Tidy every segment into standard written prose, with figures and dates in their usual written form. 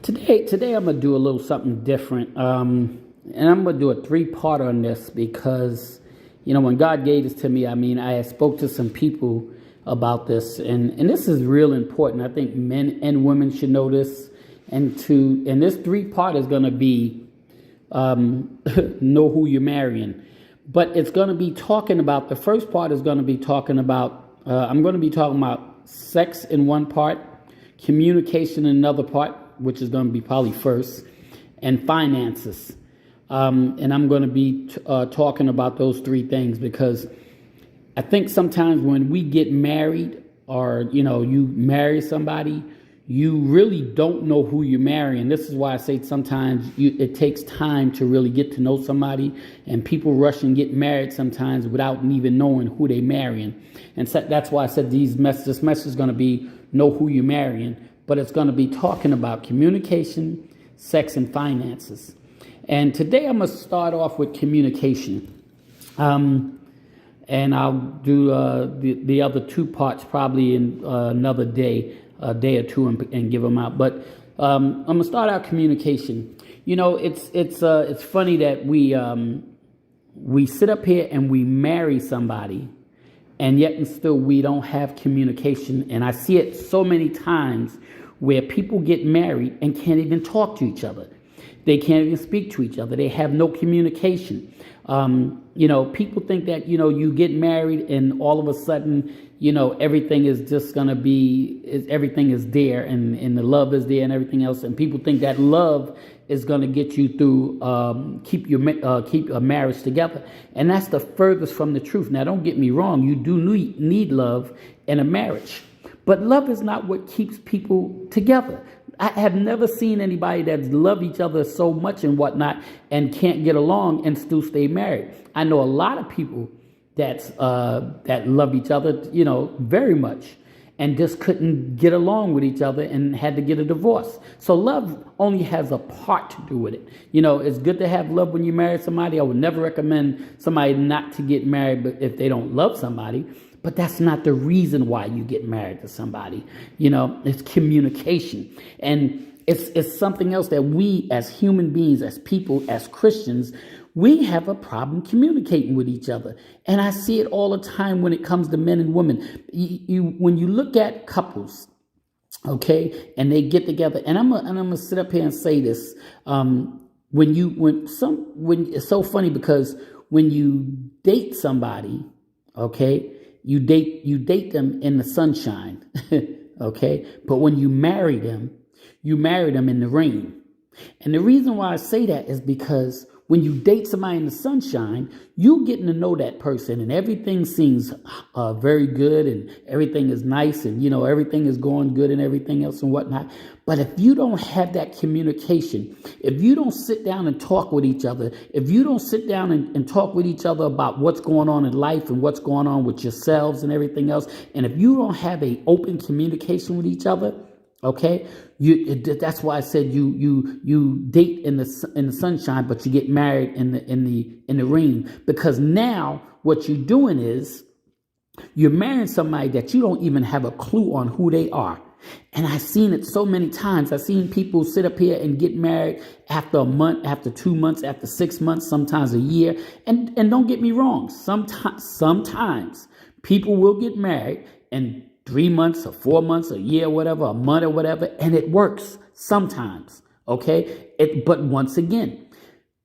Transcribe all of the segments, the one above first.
Today I'm gonna do a little something different, and I'm gonna do a three-part on this because, when God gave this to me, I spoke to some people about this, and this is real important. I think men and women should know this, and this three-part is gonna be know who you're marrying, but it's gonna be talking about the first part is gonna be talking about I'm gonna be talking about sex in one part, communication in another part, which is going to be probably first, and finances. And I'm going to be talking about those three things because I think sometimes when we get married or, you marry somebody, you really don't know who you're marrying. This is why I say sometimes it takes time to really get to know somebody, and people rush and get married sometimes without even knowing who they're marrying. And so that's why I said this message is going to be know who you're marrying, but it's going to be talking about communication, sex, and finances. And today I'm going to start off with communication. And I'll do the other two parts probably in another day, a day or two, and give them out. But I'm going to start out communication. It's funny that we sit up here and we marry somebody, and yet and still we don't have communication. And I see it so many times where people get married and can't even talk to each other. They can't even speak to each other. They have no communication. People think that, you get married and all of a sudden, everything is just going to be, everything is there and the love is there and everything else. And people think that love is going to get you through, keep a marriage together. And that's the furthest from the truth. Now, don't get me wrong. You do need love in a marriage. But love is not what keeps people together. I have never seen anybody that love each other so much and whatnot and can't get along and still stay married. I know a lot of people that love each other, very much, and just couldn't get along with each other and had to get a divorce. So love only has a part to do with it. It's good to have love when you marry somebody. I would never recommend somebody not to get married if they don't love somebody. But that's not the reason why you get married to somebody. It's communication. And it's something else that we as human beings, as people, as Christians, we have a problem communicating with each other. And I see it all the time when it comes to men and women. When you look at couples, okay, and they get together, and I'm gonna sit up here and say this. It's so funny because when you date somebody, okay, you date them in the sunshine, okay? But when you marry them in the rain. And the reason why I say that is because when you date somebody in the sunshine, you getting to know that person and everything seems very good and everything is nice and, everything is going good and everything else and whatnot. But if you don't have that communication, if you don't sit down and talk with each other, if you don't sit down and talk with each other about what's going on in life and what's going on with yourselves and everything else, and if you don't have a open communication with each other, okay, that's why I said you date in the sunshine, but you get married in the rain, because now what you're doing is you're marrying somebody that you don't even have a clue on who they are. And I've seen it so many times. I've seen people sit up here and get married after a month, after 2 months, after 6 months, sometimes a year. And don't get me wrong. Sometimes people will get married and 3 months or 4 months, a year, whatever, a month or whatever, and it works sometimes, okay? But once again,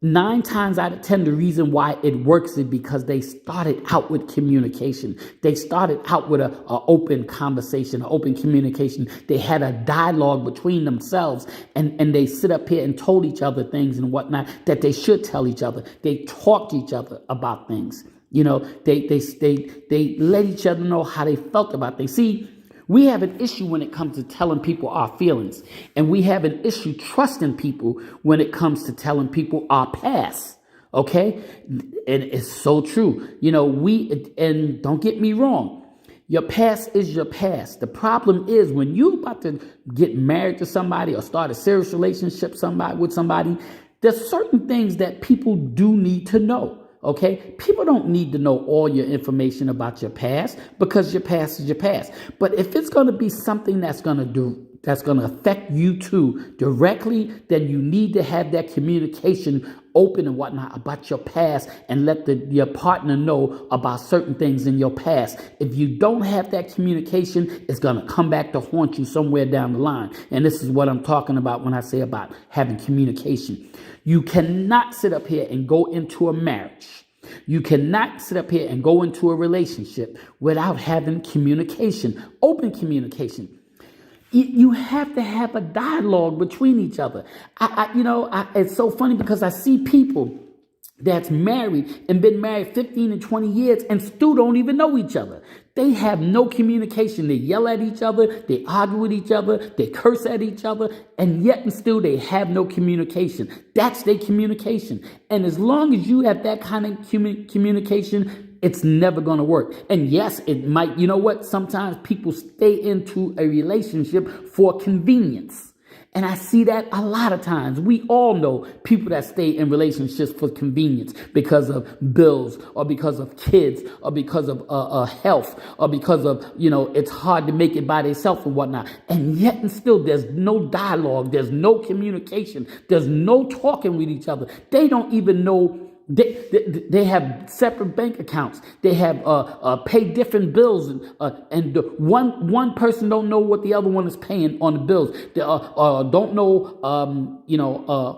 9 times out of 10, the reason why it works is because they started out with communication. They started out with an open conversation, an open communication. They had a dialogue between themselves, and they sit up here and told each other things and whatnot that they should tell each other. They talked to each other about things. They let each other know how they felt about things. See, we have an issue when it comes to telling people our feelings, and we have an issue trusting people when it comes to telling people our past. Okay, and it's so true. And don't get me wrong. Your past is your past. The problem is when you're about to get married to somebody or start a serious relationship with somebody, there's certain things that people do need to know. Okay, people don't need to know all your information about your past because your past is your past. But if it's going to be something that's going to that's going to affect you too directly, then you need to have that communication open and whatnot about your past and let your partner know about certain things in your past. If you don't have that communication, it's going to come back to haunt you somewhere down the line. And this is what I'm talking about when I say about having communication. You cannot sit up here and go into a marriage. You cannot sit up here and go into a relationship without having communication, open communication. You have to have a dialogue between each other. It's so funny because I see people that's married and been married 15 and 20 years and still don't even know each other. They have no communication. They yell at each other. They argue with each other. They curse at each other. And yet and still they have no communication. That's their communication. And as long as you have that kind of communication, it's never going to work. And yes, it might, sometimes people stay into a relationship for convenience. And I see that a lot of times. We all know people that stay in relationships for convenience because of bills or because of kids or because of health or because of, it's hard to make it by themselves and whatnot. And yet and still there's no dialogue. There's no communication. There's no talking with each other. They don't even know. They have separate bank accounts. They have pay different bills, and one person don't know what the other one is paying on the bills. They don't know,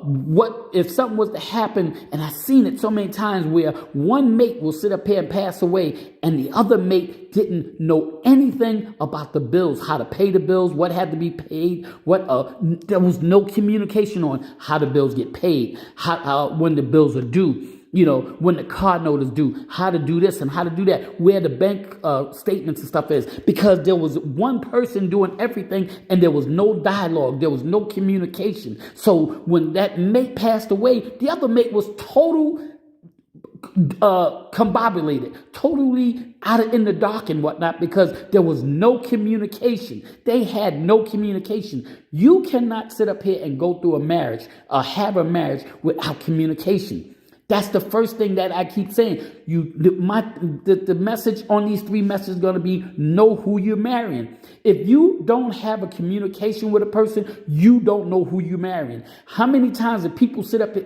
what if something was to happen. And I've seen it so many times where one mate will sit up here and pass away, and the other mate didn't know anything about the bills, how to pay the bills, what had to be paid, there was no communication on how the bills get paid, how when the bills are due. When the car note is due, how to do this and how to do that, where the bank statements and stuff is, because there was one person doing everything and there was no dialogue, there was no communication. So when that mate passed away, the other mate was combobulated, totally in the dark and whatnot, because there was no communication. They had no communication. You cannot sit up here and go through a marriage, have a marriage without communication. That's the first thing that I keep saying. The message on these 3 messages is going to be know who you're marrying. If you don't have a communication with a person, you don't know who you're marrying. How many times do people sit up,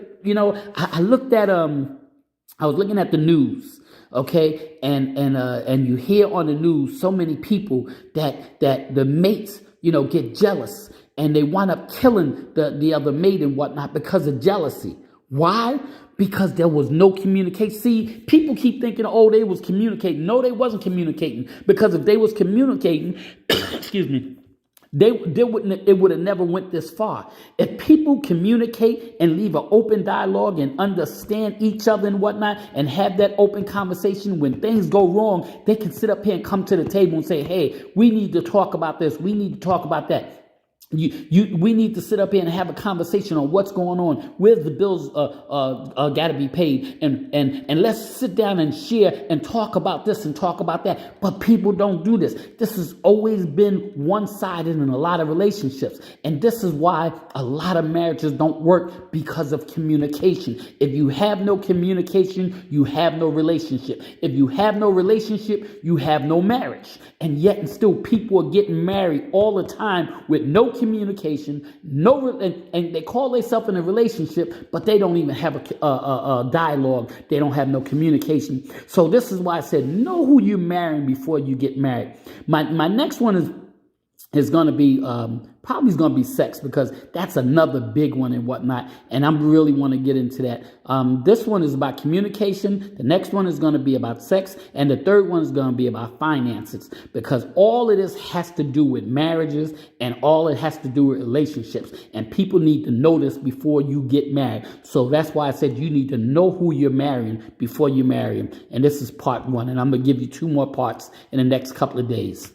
I looked at, I was looking at the news, okay? And you hear on the news so many people that the mates, get jealous and they wind up killing the other mate and whatnot because of jealousy. Why? Because there was no communication. See, people keep thinking, they was communicating. No, they wasn't communicating. Because if they was communicating, excuse me, it would have never went this far. If people communicate and leave an open dialogue and understand each other and whatnot and have that open conversation, when things go wrong, they can sit up here and come to the table and say, hey, we need to talk about this. We need to talk about that. We need to sit up here and have a conversation on what's going on, where the bills got to be paid, and let's sit down and share and talk about this and talk about that. But people don't do this. This has always been one-sided in a lot of relationships, and this is why a lot of marriages don't work, because of communication. If you have no communication, you have no relationship. If you have no relationship, you have no marriage. And yet and still people are getting married all the time with no communication, and they call themselves in a relationship, but they don't even have a dialogue. They don't have no communication. So this is why I said know who you're marrying before you get married. My next one is going to be probably going to be sex, because that's another big one and whatnot, and I really want to get into that. This one is about communication. The next one is going to be about sex, and the third one is going to be about finances, because all of this has to do with marriages and all it has to do with relationships, and people need to know this before you get married. So that's why I said you need to know who you're marrying before you marry him, and this is part 1, and I'm going to give you 2 more parts in the next couple of days.